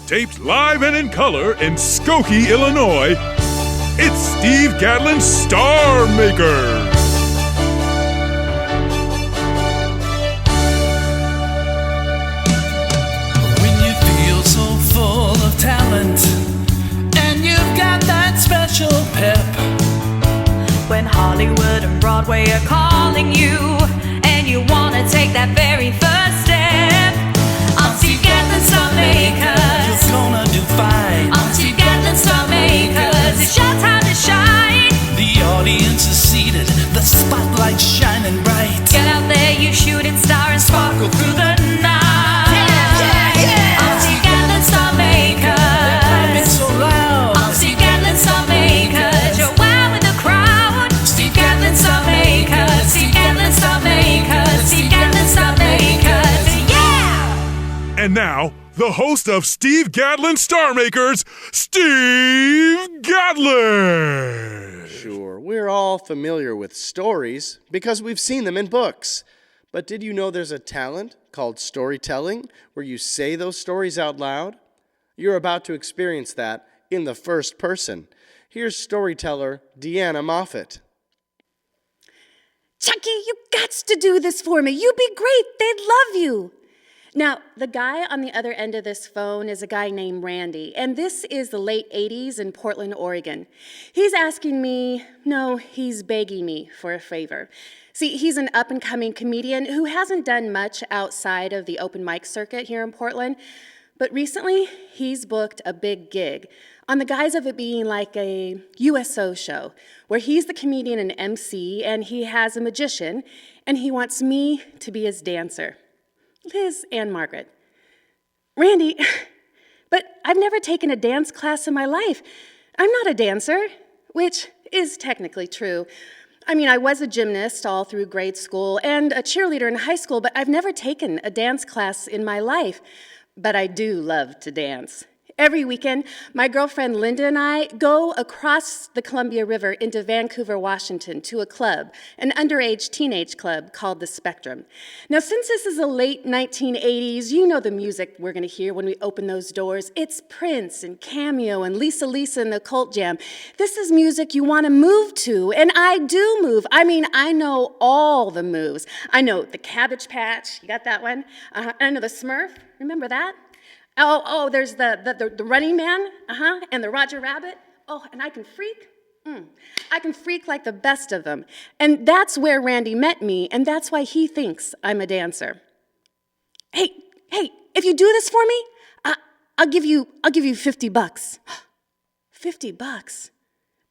Taped live and in color in Skokie, Illinois, it's Steve Gadlin's Star Maker. When you feel so full of talent and you've got that special pep, when Hollywood and Broadway are calling you and you want to take that very first step, I'm Steve Gadlin's Star Makers. you're gonna do fine. I'm Steve Gadlin's Star Makers. It's your time to shine. The audience is seated, the spotlight's shining bright. Get out there, you shooting star, and sparkle through the night. I'm Steve Gadlin's Star Makers. It's so loud. I'm Steve Gadlin's Star Makers. You're wowing the crowd. Steve Gadlin's Star Makers. Steve Gadlin's Star Makers. Steve Gadlin's Star Makers. Yeah! And now, the host of Steve Gadlin's Star Makers, Steve Gadlin. Sure, we're all familiar with stories because we've seen them in books. But did you know there's a talent called storytelling where you say those stories out loud? You're about to experience that in the first person. Here's storyteller Deanna Moffitt. Chucky, you gots to do this for me. You'd be great. They'd love you. Now, the guy on the other end of this phone is a guy named Randy, and this is the late 80s in Portland, Oregon. He's begging me for a favor. See, he's an up-and-coming comedian who hasn't done much outside of the open mic circuit here in Portland, but recently he's booked a big gig on the guise of it being like a USO show, where he's the comedian and MC, and he has a magician, and he wants me to be his dancer. Liz and Margaret. Randy, but I've never taken a dance class in my life. I'm not a dancer, which is technically true. I mean, I was a gymnast all through grade school and a cheerleader in high school, but I've never taken a dance class in my life. But I do love to dance. Every weekend, my girlfriend Linda and I go across the Columbia River into Vancouver, Washington, to a club, an underage teenage club called The Spectrum. Now, since this is the late 1980s, you know the music we're going to hear when we open those doors. It's Prince and Cameo and Lisa and the Cult Jam. This is music you want to move to, and I do move. I mean, I know all the moves. I know the Cabbage Patch. You got that one? I know the Smurf. Remember that? Oh, there's the Running Man, and the Roger Rabbit. Oh, and I can freak. I can freak like the best of them. And that's where Randy met me, and that's why he thinks I'm a dancer. Hey, if you do this for me, I'll give you $50. $50.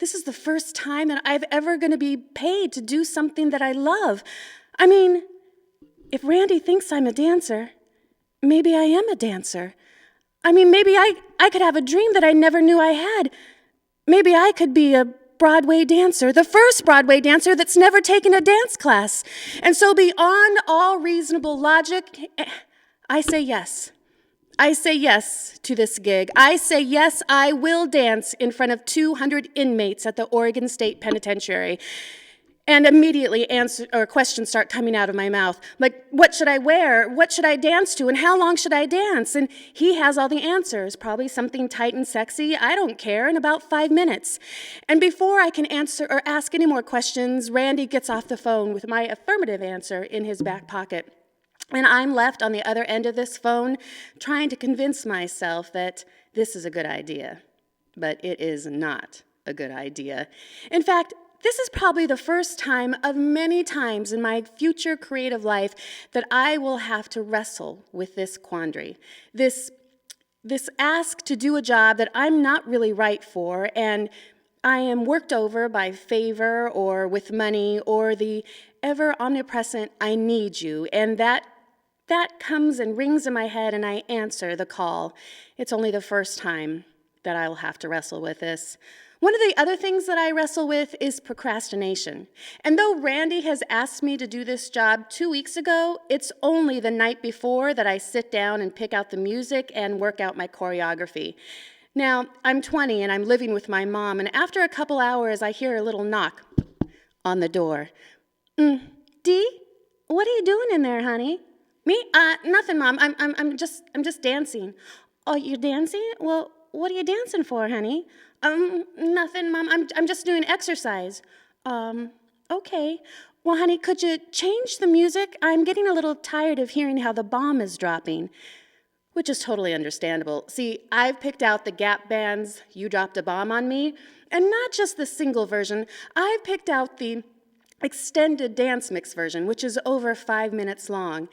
This is the first time that I've ever going to be paid to do something that I love. I mean, if Randy thinks I'm a dancer, maybe I am a dancer. I mean, maybe I could have a dream that I never knew I had. Maybe I could be a Broadway dancer, the first Broadway dancer that's never taken a dance class. And so beyond all reasonable logic, I say yes. I say yes to this gig. I say yes, I will dance in front of 200 inmates at the Oregon State Penitentiary. And immediately questions start coming out of my mouth. Like, what should I wear? What should I dance to? And how long should I dance? And he has all the answers, probably something tight and sexy, I don't care, in about 5 minutes. And before I can answer or ask any more questions, Randy gets off the phone with my affirmative answer in his back pocket. And I'm left on the other end of this phone trying to convince myself that this is a good idea. But it is not a good idea. In fact, this is probably the first time of many times in my future creative life that I will have to wrestle with this quandary, this ask to do a job that I'm not really right for, and I am worked over by favor or with money or the ever omnipresent I need you, and that comes and rings in my head and I answer the call. It's only the first time that I will have to wrestle with this. One of the other things that I wrestle with is procrastination. And though Randy has asked me to do this job 2 weeks ago, it's only the night before that I sit down and pick out the music and work out my choreography. Now, I'm 20 and I'm living with my mom, and after a couple hours, I hear a little knock on the door. Dee, what are you doing in there, honey? Me? Nothing, Mom. I'm just dancing. Oh, you're dancing? Well, what are you dancing for, honey? Nothing, Mom. I'm just doing exercise. Okay. Well, honey, could you change the music? I'm getting a little tired of hearing how the bomb is dropping. Which is totally understandable. See, I've picked out the Gap Band's You Dropped a Bomb on Me, and not just the single version. I've picked out the extended dance mix version, which is over 5 minutes long.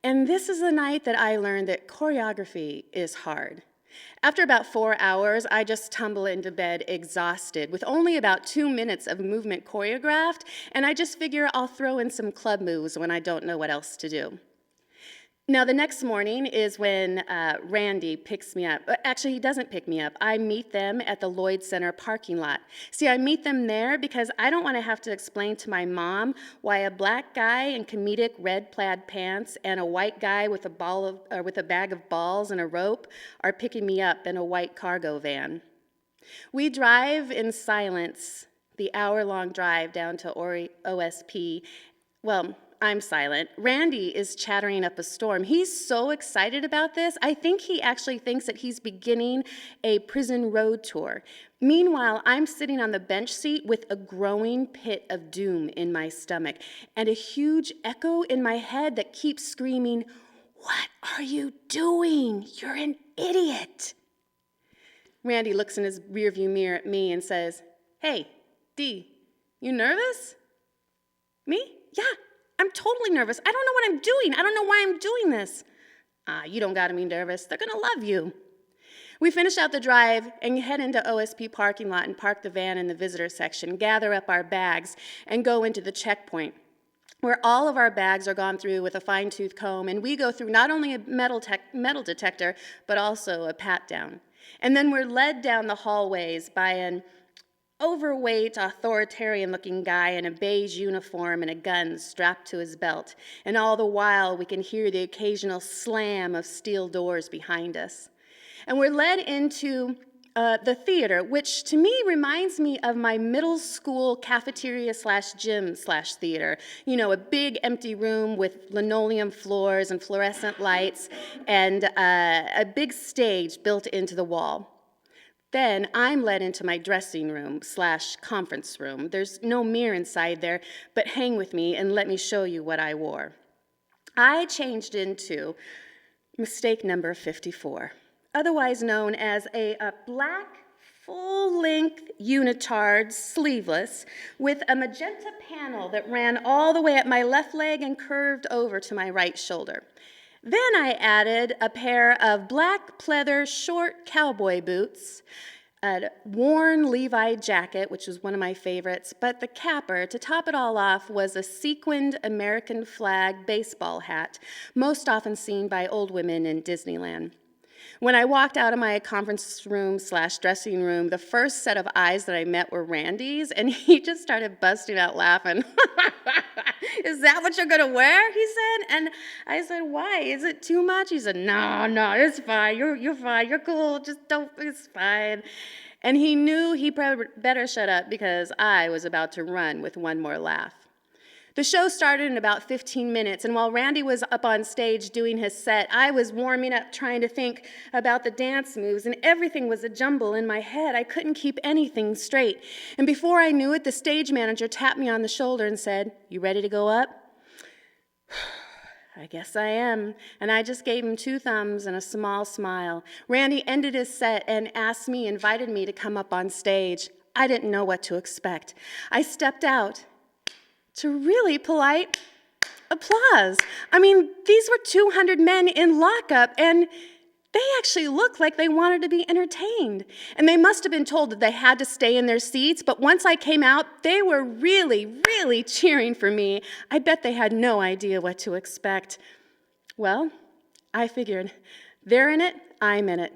And this is the night that I learned that choreography is hard. After about 4 hours, I just tumble into bed exhausted with only about 2 minutes of movement choreographed, and I just figure I'll throw in some club moves when I don't know what else to do. Now, the next morning is when Randy picks me up. Actually, he doesn't pick me up. I meet them at the Lloyd Center parking lot. See, I meet them there because I don't want to have to explain to my mom why a black guy in comedic red plaid pants and a white guy with a bag of balls and a rope are picking me up in a white cargo van. We drive in silence the hour-long drive down to OSP. Well, I'm silent. Randy is chattering up a storm. He's so excited about this. I think he actually thinks that he's beginning a prison road tour. Meanwhile, I'm sitting on the bench seat with a growing pit of doom in my stomach and a huge echo in my head that keeps screaming, "What are you doing? You're an idiot." Randy looks in his rearview mirror at me and says, "Hey, Dee, you nervous?" Me? Yeah. I'm totally nervous. I don't know what I'm doing. I don't know why I'm doing this. You don't gotta be nervous. They're gonna love you. We finish out the drive and head into OSP parking lot and park the van in the visitor section, gather up our bags, and go into the checkpoint, where all of our bags are gone through with a fine-tooth comb, and we go through not only a metal detector, but also a pat-down. And then we're led down the hallways by an overweight, authoritarian-looking guy in a beige uniform and a gun strapped to his belt. And all the while, we can hear the occasional slam of steel doors behind us. And we're led into the theater, which to me reminds me of my middle school cafeteria/gym/theater. You know, a big empty room with linoleum floors and fluorescent lights and a big stage built into the wall. Then I'm led into my dressing room/conference room. There's no mirror inside there, but hang with me and let me show you what I wore. I changed into mistake number 54, otherwise known as a black full-length unitard, sleeveless, with a magenta panel that ran all the way up my left leg and curved over to my right shoulder. Then I added a pair of black pleather short cowboy boots, a worn Levi jacket, which was one of my favorites, but the capper, to top it all off, was a sequined American flag baseball hat, most often seen by old women in Disneyland. When I walked out of my conference room/dressing room, the first set of eyes that I met were Randy's, and he just started busting out laughing. "Is that what you're gonna wear?" he said. And I said, "Why? Is it too much?" He said, No, it's fine. You're fine. You're cool. Just don't, it's fine. And he knew he better shut up because I was about to run with one more laugh. The show started in about 15 minutes, and while Randy was up on stage doing his set, I was warming up trying to think about the dance moves, and everything was a jumble in my head. I couldn't keep anything straight. And before I knew it, the stage manager tapped me on the shoulder and said, "You ready to go up?" I guess I am. And I just gave him 2 thumbs and a small smile. Randy ended his set and invited me to come up on stage. I didn't know what to expect. I stepped out to really polite applause. I mean, these were 200 men in lockup, and they actually looked like they wanted to be entertained. And they must have been told that they had to stay in their seats, but once I came out, they were really, really cheering for me. I bet they had no idea what to expect. Well, I figured, they're in it, I'm in it.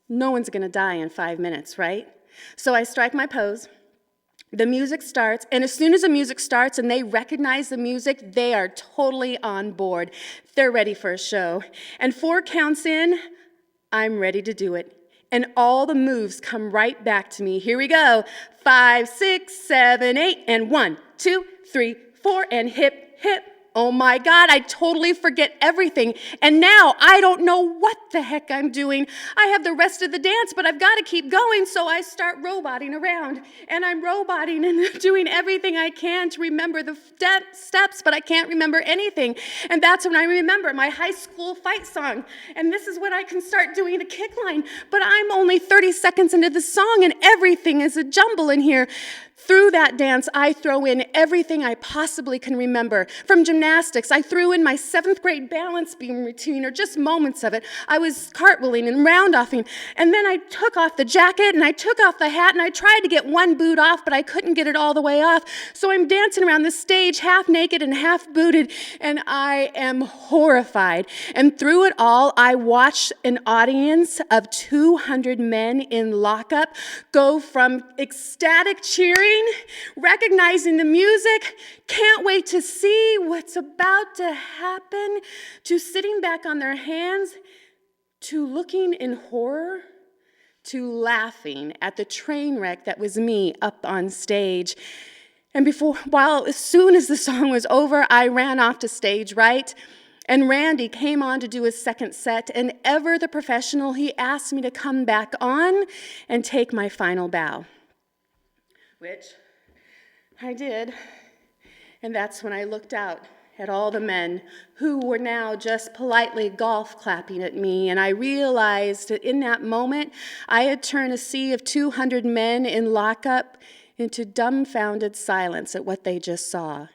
No one's gonna die in 5 minutes, right? So I strike my pose. The music starts, and as soon as the music starts and they recognize the music, they are totally on board. They're ready for a show. And 4 counts in, I'm ready to do it. And all the moves come right back to me. Here we go. 5, 6, 7, 8, and 1, 2, 3, 4, and hip, hip, Oh my God, I totally forget everything. And now I don't know what the heck I'm doing. I have the rest of the dance, but I've got to keep going, so I start roboting around. And I'm roboting and doing everything I can to remember the steps, but I can't remember anything. And that's when I remember my high school fight song. And this is when I can start doing a kick line. But I'm only 30 seconds into the song, and everything is a jumble in here. Through that dance, I throw in everything I possibly can remember. From gymnastics, I threw in my 7th grade balance beam routine, or just moments of it. I was cartwheeling and round-offing, and then I took off the jacket, and I took off the hat, and I tried to get one boot off, but I couldn't get it all the way off. So I'm dancing around the stage, half naked and half booted, and I am horrified. And through it all, I watched an audience of 200 men in lockup go from ecstatic cheering, recognizing the music, can't wait to see what's about to happen, to sitting back on their hands, to looking in horror, to laughing at the train wreck that was me up on stage. And as soon as the song was over, I ran off to stage right, and Randy came on to do his second set, and ever the professional, he asked me to come back on and take my final bow. Which I did, and that's when I looked out at all the men who were now just politely golf clapping at me, and I realized that in that moment, I had turned a sea of 200 men in lockup into dumbfounded silence at what they just saw.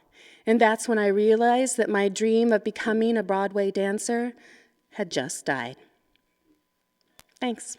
And that's when I realized that my dream of becoming a Broadway dancer had just died. Thanks.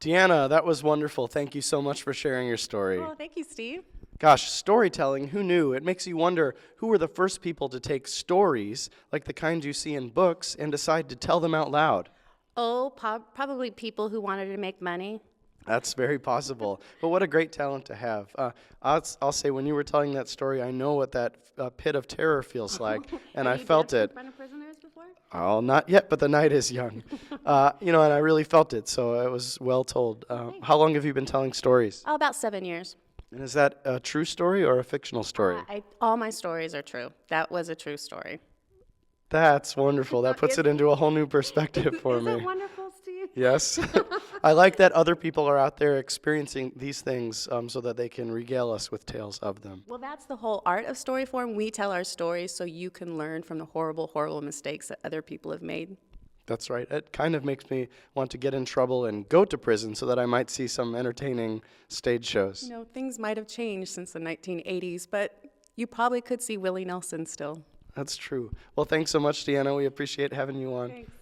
Deanna, that was wonderful. Thank you so much for sharing your story. Oh, thank you, Steve. Gosh, storytelling, who knew? It makes you wonder who were the first people to take stories, like the kind you see in books, and decide to tell them out loud. Oh, probably people who wanted to make money. That's very possible. But what a great talent to have. I'll say, when you were telling that story, I know what that pit of terror feels like, and I felt it. In front of prisoners before? Oh, not yet, but the night is young. And I really felt it, so it was well told. How long have you been telling stories? Oh, about 7 years. And is that a true story or a fictional story? All my stories are true. That was a true story. That's wonderful. That puts it into a whole new perspective for me. Isn't it wonderful, Steve? Yes. I like that other people are out there experiencing these things so that they can regale us with tales of them. Well, that's the whole art of story form. We tell our stories so you can learn from the horrible, horrible mistakes that other people have made. That's right. It kind of makes me want to get in trouble and go to prison so that I might see some entertaining stage shows. Things might have changed since the 1980s, but you probably could see Willie Nelson still. That's true. Well, thanks so much, Deanna. We appreciate having you on. Thanks.